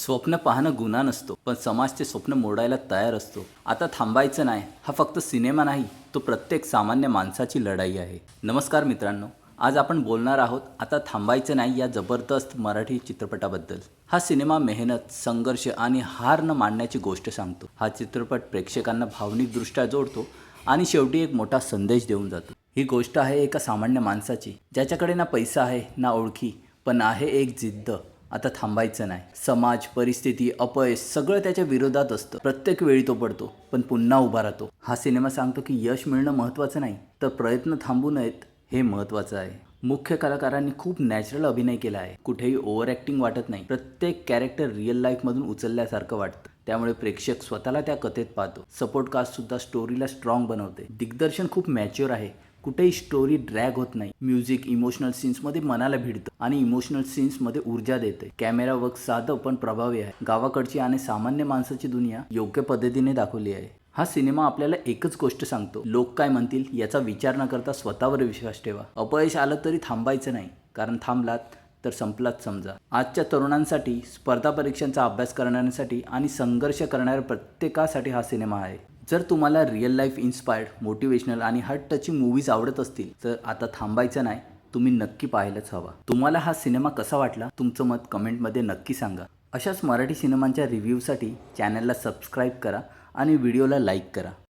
स्वप्न पाहणं गुन्हा नसतो, पण समाजचे स्वप्न मोडायला तयार असतो. आता थांबायचं नाही हा फक्त सिनेमा नाही, तो प्रत्येक सामान्य माणसाची लढाई आहे. नमस्कार मित्रांनो, आज आपण बोलणार आहोत आता थांबायचं नाही या जबरदस्त मराठी चित्रपटाबद्दल. हा सिनेमा मेहनत, संघर्ष आणि हार न मानण्याची गोष्ट सांगतो. हा चित्रपट प्रेक्षकांना भावनिकदृष्ट्या जोडतो आणि शेवटी एक मोठा संदेश देऊन जातो. ही गोष्ट आहे एका सामान्य माणसाची, ज्याच्याकडे ना पैसा आहे ना ओळखी, पण आहे एक जिद्द. आता थांबायचं नाही. समाज, परिस्थिती, अपयश सगळं त्याच्या विरोधात असतं. प्रत्येक वेळी तो पडतो, पण पुन्हा उभा राहतो. हा सिनेमा सांगतो की यश मिळणं महत्त्वाचं नाही, तर प्रयत्न थांबू नयेत हे महत्त्वाचं आहे. मुख्य कलाकारांनी खूप नॅचरल अभिनय केला आहे. कुठेही ओव्हर ॲक्टिंग वाटत नाही. प्रत्येक कॅरेक्टर रिअल लाईफमधून उचलल्यासारखं वाटतं. त्यामुळे प्रेक्षक स्वतःला त्या कथेत पाहतो. सपोर्ट कास्टसुद्धा स्टोरीला स्ट्रॉंग बनवते. दिग्दर्शन खूप मॅच्युअर आहे. कुठेही स्टोरी ड्रॅग होत नाही. म्युझिक इमोशनल सीन्समध्ये मनाला भिडतं आणि इमोशनल सीन्समध्ये ऊर्जा देते. कॅमेरा वर्क साधं पण प्रभावी आहे. गावाकडची आणि सामान्य माणसाची दुनिया योग्य पद्धतीने दाखवली आहे. हा सिनेमा आपल्याला एकच गोष्ट सांगतो, लोक काय म्हणतील याचा विचार न करता स्वतःवर विश्वास ठेवा. अपयश आलं तरी थांबायचं नाही, कारण थांबलात तर संपलाच समजा. आजच्या तरुणांसाठी, स्पर्धा परीक्षांचा अभ्यास करणाऱ्यांसाठी आणि संघर्ष करणाऱ्या प्रत्येकासाठी हा सिनेमा आहे. जर तुम्हाला रिअल लाईफ इन्स्पायर्ड, मोटिवेशनल आणि हार्ट टचिंग मूवीज आवडत असतील तर आता थांबायचं नाही तुम्ही नक्की पाहायलाच हवा. तुम्हाला हा सिनेमा कसा वाटला तुमचं मत कमेंटमध्ये नक्की सांगा. अशाच मराठी सिनेमांच्या रिव्ह्यूसाठी चॅनलला सबस्क्राईब करा आणि व्हिडिओला लाईक करा.